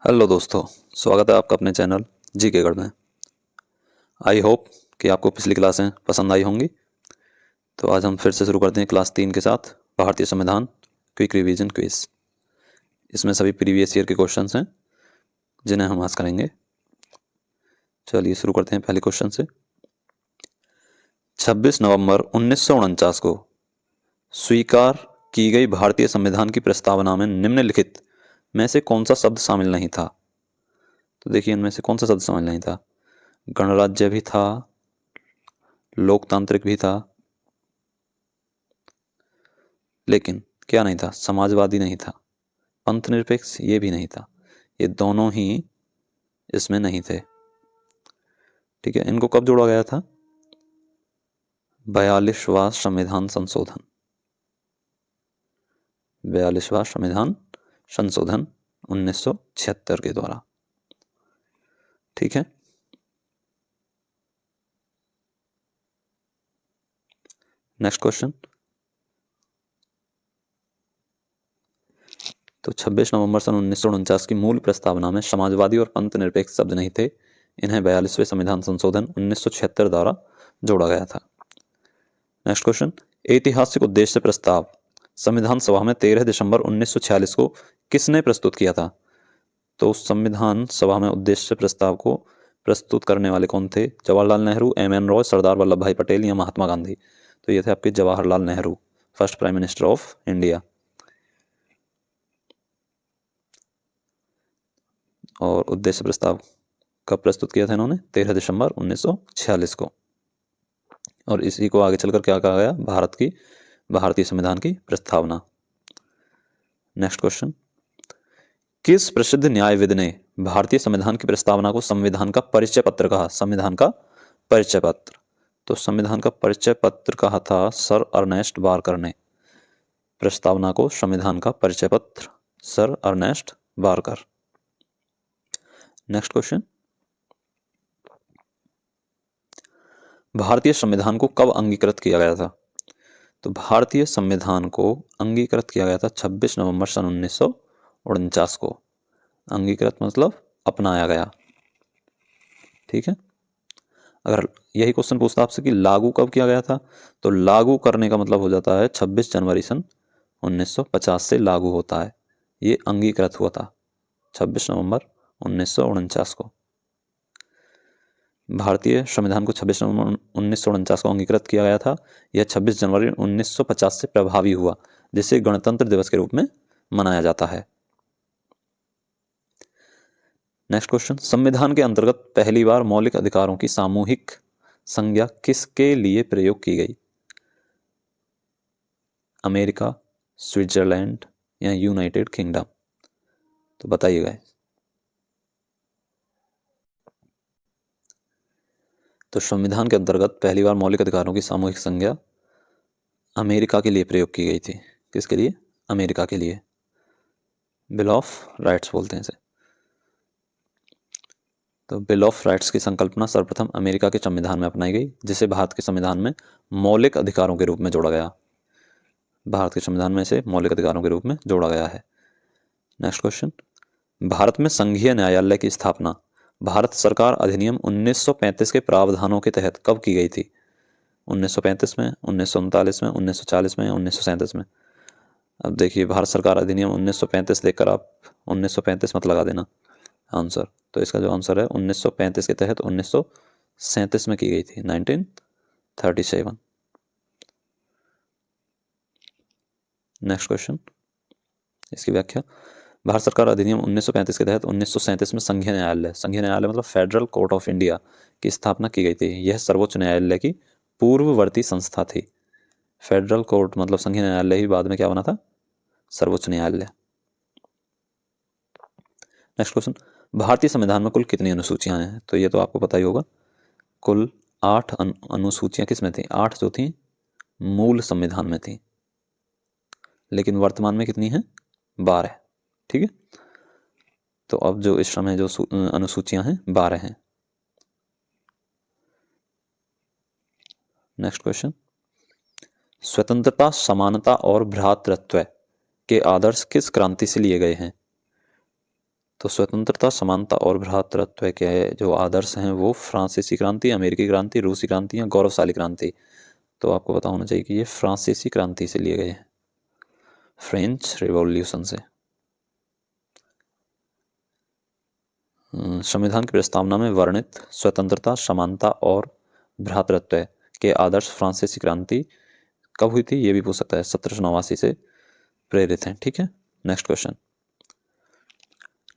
Hello दोस्तों, स्वागत है आपका अपने चैनल जी के गढ़ में। आई होप कि आपको पिछली क्लासें पसंद आई होंगी। तो आज हम फिर से शुरू करते हैं क्लास 3 के साथ भारतीय संविधान क्विक रिवीजन क्विज। इसमें सभी प्रीवियस ईयर के क्वेश्चंस हैं जिन्हें हम आज करेंगे। चलिए शुरू करते हैं पहले क्वेश्चन से। 26 नवंबर 1949 को स्वीकार की गई भारतीय संविधान की प्रस्तावना में निम्नलिखित में से कौन सा शब्द शामिल नहीं था? तो देखिए इनमें से कौन सा शब्द शामिल नहीं था। गणराज्य भी था, लोकतांत्रिक भी था, लेकिन क्या नहीं था? समाजवादी नहीं था, पंथनिरपेक्ष ये भी नहीं था। ये दोनों ही इसमें नहीं थे। ठीक है, इनको कब जोड़ा गया था? 42वां संविधान संशोधन, 42वां संविधान संशोधन 1976 के द्वारा। ठीक है, नेक्स्ट क्वेश्चन। तो 26 नवंबर सन 1949 की मूल प्रस्तावना में समाजवादी और पंथनिरपेक्ष शब्द नहीं थे। इन्हें 42वें संविधान संशोधन 1976 द्वारा जोड़ा गया था। Next question. ऐतिहासिक उद्देश्य प्रस्ताव संविधान सभा में 13 दिसंबर 1946 को किसने प्रस्तुत किया था? तो संविधान सभा में उद्देश्य प्रस्ताव को प्रस्तुत करने वाले कौन थे? जवाहरलाल नेहरू, एम.एन. रॉय, सरदार वल्लभ भाई पटेल या महात्मा गांधी? तो ये थे आपके Jawaharlal Nehru, first prime minister of India. और उद्देश्य प्रस्ताव कब प्रस्तुत किया था इन्होंने? 13 दिसंबर 1946 को। और इसी को आगे चलकर क्या कहा गया? भारतीय संविधान की प्रस्तावना। Next question. किस प्रसिद्ध न्यायविद ने भारतीय संविधान की प्रस्तावना को संविधान का परिचय पत्र कहा? संविधान का परिचय पत्र। तो संविधान का परिचय पत्र कहा था सर अर्नेस्ट बारकर ने। प्रस्तावना को संविधान का परिचय पत्र, sir Ernest Barker. Next question. भारतीय संविधान को कब अंगीकृत किया गया था? तो भारतीय संविधान को अंगीकृत किया गया था 26 नवंबर सन 1949 को। अंगीकृत मतलब अपनाया गया। ठीक है, अगर यही क्वेश्चन पूछता आपसे कि लागू कब किया गया था, तो लागू करने का मतलब हो जाता है 26 जनवरी सन 1950 से लागू होता है। ये अंगीकृत हुआ था 26 नवंबर 1949 को। भारतीय संविधान को 26 नवंबर 1949 को अंगीकृत किया गया था। यह 26 जनवरी 1950 से प्रभावी हुआ, जिसे गणतंत्र दिवस के रूप में मनाया जाता है। Next question. संविधान के अंतर्गत पहली बार मौलिक अधिकारों की सामूहिक संज्ञा किसके लिए प्रयोग की गई? अमेरिका, स्विट्जरलैंड या यूनाइटेड किंगडम? तो बताइएगा। तो संविधान के अंतर्गत पहली बार मौलिक अधिकारों की सामूहिक संज्ञा अमेरिका के लिए प्रयोग की गई थी। किसके लिए? अमेरिका के लिए। बिल ऑफ राइट्स बोलते हैं इसे। तो बिल ऑफ राइट्स की संकल्पना सर्वप्रथम अमेरिका के संविधान में अपनाई गई, जिसे भारत के संविधान में मौलिक अधिकारों के रूप में जोड़ा गया। भारत के संविधान में इसे मौलिक अधिकारों के रूप में जोड़ा गया है। Next question. भारत में संघीय न्यायालय की स्थापना भारत सरकार अधिनियम 1935 के प्रावधानों के तहत कब की गई थी? 1935 में, 1939 में, 1940 में या 1937 में? अब देखिए, भारत सरकार अधिनियम 1935 देखकर आप 1935 मत लगा देना आंसर। तो इसका जो आंसर है 1935 के तहत 1937 में की गई थी, 1937। नेक्स्ट क्वेश्चन, इसकी व्याख्या। भारत सरकार अधिनियम 1935 के तहत 1937 में संघीय न्यायालय मतलब फेडरल कोर्ट ऑफ इंडिया की स्थापना की गई थी। यह सर्वोच्च न्यायालय की पूर्ववर्ती संस्था थी। फेडरल कोर्ट मतलब संघीय न्यायालय ही बाद में क्या बना था? सर्वोच्च न्यायालय। Next question. भारतीय संविधान में कुल कितनी अनुसूचियां हैं? तो ये तो आपको पता ही होगा। कुल 8 अनुसूचियां किस में थी? 8 जो थी मूल संविधान में थी, लेकिन वर्तमान में कितनी है? 12। ठीक है, तो अब जो इस समय जो अनुसूचियां हैं 12 हैं। Next question. स्वतंत्रता, समानता और भ्रातृत्व के आदर्श किस क्रांति से लिए गए हैं? तो स्वतंत्रता, समानता और भ्रातृत्व के जो आदर्श हैं वो फ्रांसीसी क्रांति, अमेरिकी क्रांति, रूसी क्रांति या गौरवशाली क्रांति। तो आपको पता होना चाहिए कि ये फ्रांसीसी क्रांति से लिए गए हैं, फ्रेंच रिवॉल्यूशन से। संविधान की प्रस्तावना में वर्णित स्वतंत्रता, समानता और भ्रातृत्व के आदर्श फ्रांसीसी क्रांति कब हुई थी, ये भी पूछ सकता है, 1789 से प्रेरित हैं। ठीक है, नेक्स्ट क्वेश्चन,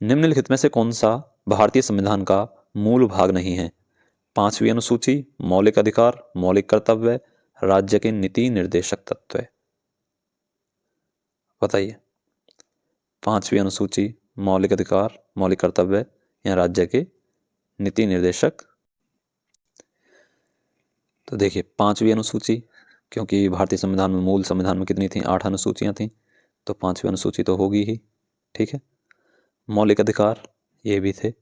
निम्नलिखित में से कौन सा भारतीय संविधान का मूल भाग नहीं है? 5वीं अनुसूची, मौलिक अधिकार, मौलिक कर्तव्य, राज्य के नीति निर्देशक तत्व। बताइए, 5वीं अनुसूची, मौलिक अधिकार, मौलिक कर्तव्य या राज्य के नीति निर्देशक। तो देखिए 5वीं अनुसूची, क्योंकि भारतीय संविधान में, मूल संविधान में कितनी थी, 8 अनुसूचियां थी, तो 5वीं अनुसूची तो होगी ही। ठीक है, मौलिक अधिकार ये भी थे।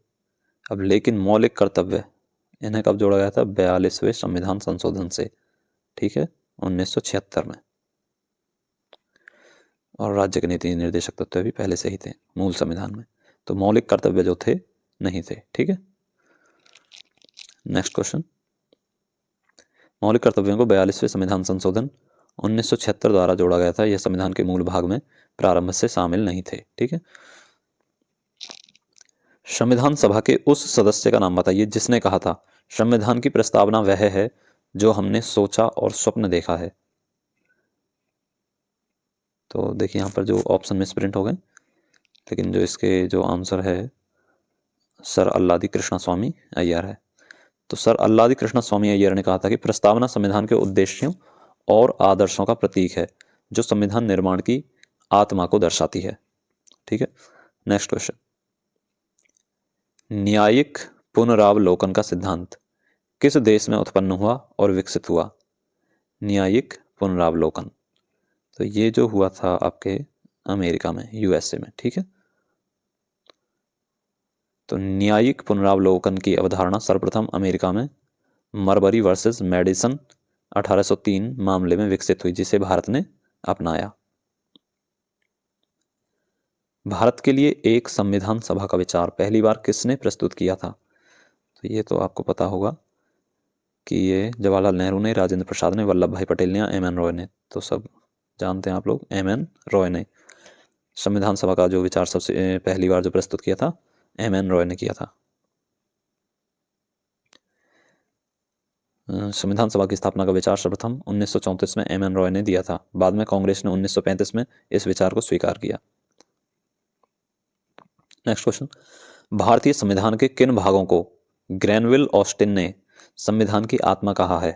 अब लेकिन मौलिक कर्तव्य इन्हें कब जोड़ा गया था? 42वें संविधान संशोधन से। ठीक है, 1976 में। और राज्य के नीति निर्देशक तत्व भी पहले से ही थे मूल संविधान में, तो मौलिक कर्तव्य जो थे नहीं थे। ठीक है, नेक्स्ट क्वेश्चन, मौलिक कर्तव्यों को 42वें संविधान संशोधन 1976 द्वारा जोड़ा गया था। यह संविधान के मूल भाग में प्रारंभ से शामिल नहीं थे। ठीक है, संविधान सभा के उस सदस्य का नाम बताइए जिसने कहा था, संविधान की प्रस्तावना वह है जो हमने सोचा और स्वप्न देखा है। तो देखिए यहाँ पर जो ऑप्शन मिस प्रिंट हो गए, लेकिन जो इसके जो आंसर है सर अल्लादी कृष्णा स्वामी अय्यर है। तो सर अल्लादी कृष्णा स्वामी अय्यर ने कहा था कि प्रस्तावना संविधान के उद्देश्यों और आदर्शों का प्रतीक है जो संविधान निर्माण की आत्मा को दर्शाती है। ठीक है, नेक्स्ट क्वेश्चन, न्यायिक पुनरावलोकन का सिद्धांत किस देश में उत्पन्न हुआ और विकसित हुआ? न्यायिक पुनरावलोकन, तो ये जो हुआ था आपके अमेरिका में, यूएसए में। ठीक है, तो न्यायिक पुनरावलोकन की अवधारणा सर्वप्रथम अमेरिका में मरबरी वर्सेस मेडिसन 1803 मामले में विकसित हुई, जिसे भारत ने अपनाया। भारत के लिए एक संविधान सभा का विचार पहली बार किसने प्रस्तुत किया था? तो ये तो आपको पता होगा कि ये जवाहरलाल नेहरू ने, राजेंद्र प्रसाद ने, वल्लभ भाई पटेल ने या एम एन रॉय ने। तो सब जानते हैं आप लोग, एम एन रॉय ने संविधान सभा का जो विचार सबसे पहली बार जो प्रस्तुत किया था, एम एन रॉय ने किया था। संविधान सभा की स्थापना का विचार सर्वप्रथम 1934 में एम एन रॉय ने दिया था। बाद में कांग्रेस ने 1935 में इस विचार को स्वीकार किया। नेक्स्ट क्वेश्चन, भारतीय संविधान के किन भागों को ग्रैनविल ऑस्टिन ने संविधान की आत्मा कहा है?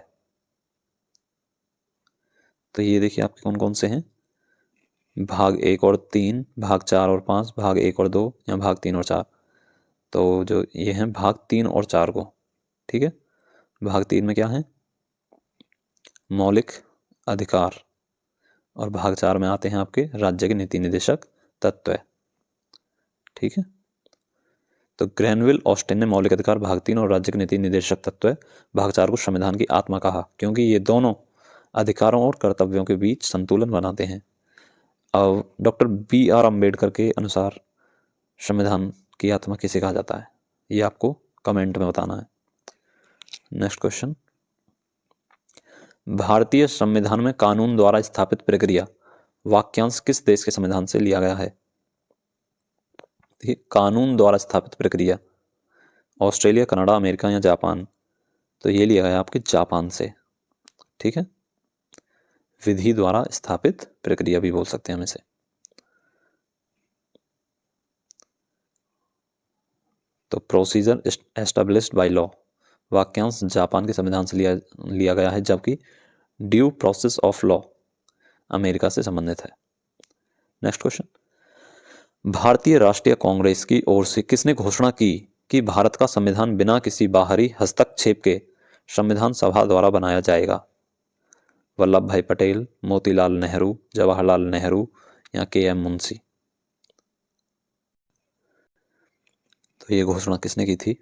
तो ये देखिए आपके कौन कौन से हैं, भाग 1 और 3, भाग 4 और 5, भाग 1 और 2 या भाग 3 और 4। तो जो ये हैं भाग 3 और 4 को। ठीक है, भाग 3 में क्या है? मौलिक अधिकार, और भाग 4 में आते हैं आपके राज्य के नीति निर्देशक तत्व। ठीक है, तो ग्रैनविल ऑस्टिन ने मौलिक अधिकार भाग 3 और राज्य के नीति निर्देशक तत्व भाग 4 को संविधान की आत्मा कहा, क्योंकि ये दोनों अधिकारों और कर्तव्यों के बीच संतुलन बनाते हैं। अब डॉक्टर B.R. अम्बेडकर के अनुसार संविधान की आत्मा किसे कहा जाता है, ये आपको कमेंट में बताना है। नेक्स्ट क्वेश्चन, भारतीय संविधान में कानून द्वारा स्थापित प्रक्रिया वाक्यांश किस देश के संविधान से लिया गया है? कानून द्वारा स्थापित प्रक्रिया, ऑस्ट्रेलिया, कनाडा, अमेरिका या जापान? तो ये लिया गया आपके जापान से। ठीक है, विधि द्वारा स्थापित प्रक्रिया भी बोल सकते हैं हम इसे। तो प्रोसीजर एस्टेब्लिश्ड बाय लॉ, वाक्यांश जापान के संविधान से लिया गया है, जबकि due process of law America से संबंधित है। नेक्स्ट क्वेश्चन, भारतीय राष्ट्रीय कांग्रेस की ओर से किसने घोषणा की कि भारत का संविधान बिना किसी बाहरी हस्तक्षेप के संविधान सभा द्वारा बनाया जाएगा? वल्लभ भाई पटेल, मोतीलाल नेहरू, जवाहरलाल नेहरू या KM मुंशी? तो ये घोषणा किसने की थी?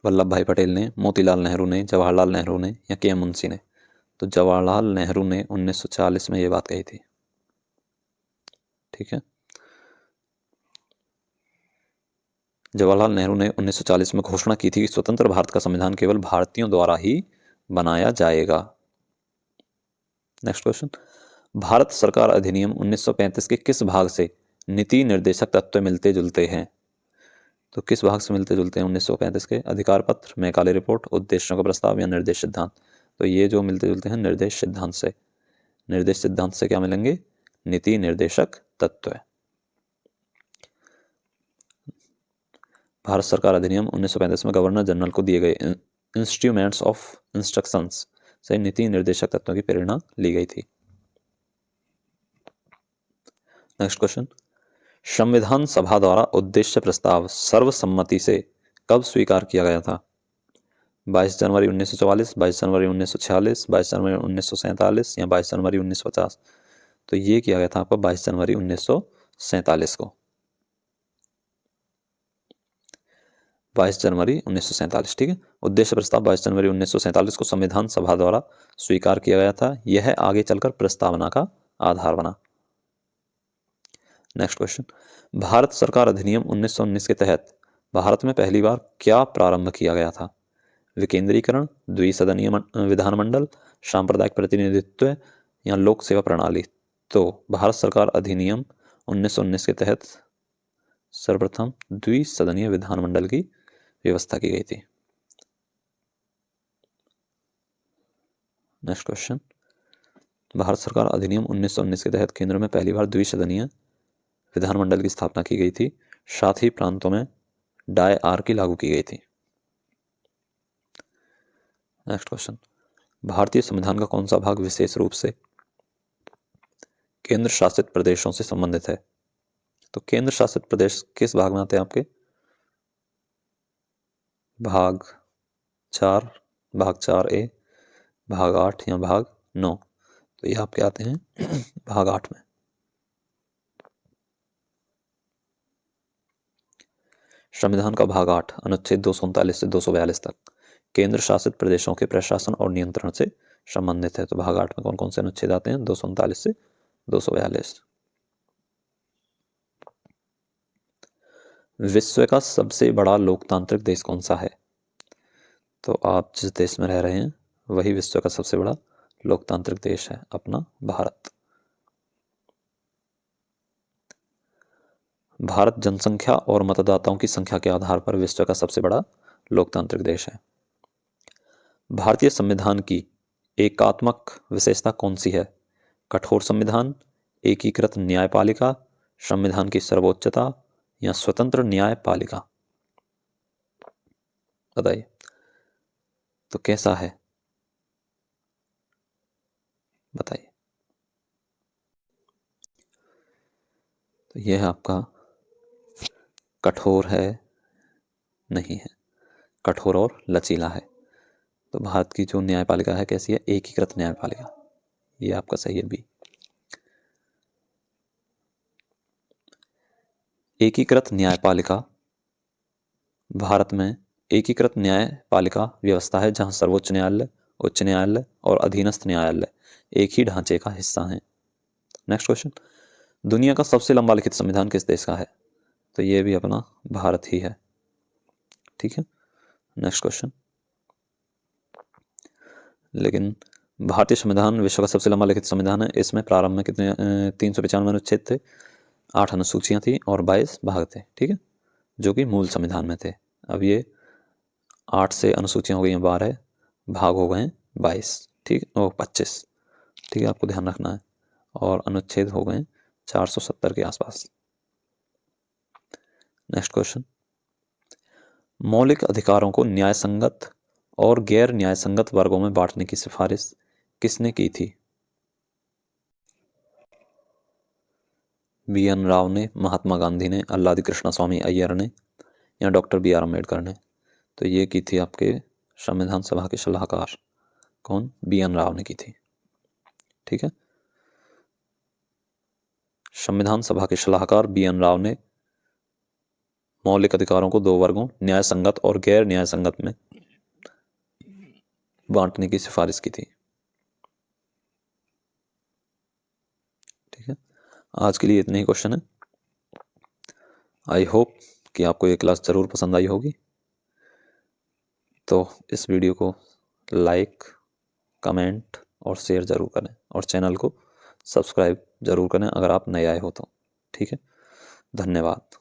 वल्लभ भाई पटेल ने, मोतीलाल नेहरू ने, जवाहरलाल नेहरू ने या KM मुंशी ने? तो जवाहरलाल नेहरू ने 1940 में ये बात कही थी। ठीक है, जवाहरलाल नेहरू ने 1940 में घोषणा की थी कि स्वतंत्र भारत का संविधान केवल भारतीयों द्वारा ही बनाया जाएगा। नेक्स्ट क्वेश्चन, भारत सरकार अधिनियम 1935 के किस भाग से नीति निर्देशक तत्व मिलते जुलते हैं? तो किस भाग से मिलते जुलते हैं 1935 के? अधिकार पत्र, मैकाले रिपोर्ट, उद्देश्यों का प्रस्ताव या निर्देश सिद्धांत? तो ये जो मिलते जुलते हैं निर्देश सिद्धांत से। निर्देश सिद्धांत से क्या मिलेंगे? नीति निर्देशक तत्व। भारत सरकार अधिनियम 1935 में गवर्नर जनरल को दिए गए इंस्ट्रूमेंट्स ऑफ इंस्ट्रक्शंस से नीति निर्देशक तत्वों की प्रेरणा ली गई थी। नेक्स्ट क्वेश्चन, संविधान सभा द्वारा उद्देश्य प्रस्ताव सर्वसम्मति से कब स्वीकार किया गया था? 22 जनवरी 1944, 22 जनवरी 1946, 22 जनवरी 1947 या 22 जनवरी 1950? तो ये किया गया था आपको 22 जनवरी 1947 को। 22 जनवरी 1947, ठीक है। उद्देश्य प्रस्ताव 22 जनवरी 1947 को संविधान सभा द्वारा स्वीकार किया गया था। यह आगे चलकर प्रस्तावना का आधार बना। नेक्स्ट क्वेश्चन, भारत सरकार अधिनियम 1919 के तहत भारत में पहली बार क्या प्रारंभ किया गया था? विकेंद्रीकरण, द्विसदनीय विधानमंडल, सांप्रदायिक प्रतिनिधित्व या लोक सेवा प्रणाली? तो भारत सरकार अधिनियम 1919 के तहत सर्वप्रथम द्विसदनीय विधानमंडल की व्यवस्था की गई थी। नेक्स्ट क्वेश्चन, भारत सरकार अधिनियम 1919 के तहत केंद्र में पहली बार द्विसदनीय विधानमंडल की स्थापना की गई थी। साथ ही प्रांतों में डायआर्की लागू की गई थी। नेक्स्ट क्वेश्चन, भारतीय संविधान का कौन सा भाग विशेष रूप से केंद्र शासित प्रदेशों से संबंधित है? तो केंद्र शासित प्रदेश किस भाग में आते हैं आपके? भाग 4, भाग 4A, भाग 8 या भाग 9? तो ये आपके आते हैं भाग 8 में। संविधान का भाग 8 अनुच्छेद 239 से 242 तक केंद्र शासित प्रदेशों के प्रशासन और नियंत्रण से संबंधित है। तो भाग 8 में कौन कौन से अनुच्छेद आते हैं? 239 से 242। विश्व का सबसे बड़ा लोकतांत्रिक देश कौन सा है? तो आप जिस देश में रह रहे हैं वही विश्व का सबसे बड़ा लोकतांत्रिक देश है, अपना भारत। भारत जनसंख्या और मतदाताओं की संख्या के आधार पर विश्व का सबसे बड़ा लोकतांत्रिक देश है। भारतीय संविधान की एकात्मक विशेषता कौन सी है? कठोर संविधान, एकीकृत न्यायपालिका, संविधान की सर्वोच्चता या स्वतंत्र न्यायपालिका? बताइए तो कैसा है, बताइए। तो यह आपका कठोर है, नहीं है, कठोर और लचीला है। तो भारत की जो न्यायपालिका है कैसी है? एकीकृत न्यायपालिका। ये आपका सही है, बी। एकीकृत न्यायपालिका भारत में एकीकृत न्यायपालिका व्यवस्था है जहां सर्वोच्च न्यायालय, उच्च न्यायालय और अधीनस्थ न्यायालय एक ही ढांचे का हिस्सा हैं। नेक्स्ट क्वेश्चन, दुनिया का सबसे लंबा लिखित संविधान किस देश का है? तो ये भी अपना भारत ही है, ठीक है। नेक्स्ट क्वेश्चन, लेकिन भारतीय संविधान विश्व का सबसे लंबा लिखित संविधान है। इसमें प्रारंभ में कितने 395 अनुच्छेद थे, 8 अनुसूचियां थी और 22 भाग थे, ठीक है, जो कि मूल संविधान में थे। अब ये 8 से अनुसूचियां हो गई हैं 12, भाग हो गए हैं 22, ठीक है, 25, ठीक है, आपको ध्यान रखना है। और अनुच्छेद हो गए 470 के आसपास। नेक्स्ट क्वेश्चन, मौलिक अधिकारों को न्यायसंगत और गैर न्यायसंगत वर्गों में बांटने की सिफारिश किसने की थी? BN राव ने, महात्मा गांधी ने, अल्लादी कृष्णा स्वामी अय्यर ने या डॉक्टर BR अम्बेडकर ने? तो ये की थी आपके संविधान सभा के सलाहकार, कौन? BN राव ने की थी, ठीक है। संविधान सभा के सलाहकार BN राव ने मौलिक अधिकारों को 2 वर्गों न्याय संगत और गैर न्याय संगत में बांटने की सिफारिश की थी, ठीक है। आज के लिए इतने ही क्वेश्चन है। आई होप कि आपको ये क्लास ज़रूर पसंद आई होगी। तो इस वीडियो को लाइक, कमेंट और शेयर ज़रूर करें और चैनल को सब्सक्राइब ज़रूर करें अगर आप नए आए हो तो। ठीक है, धन्यवाद।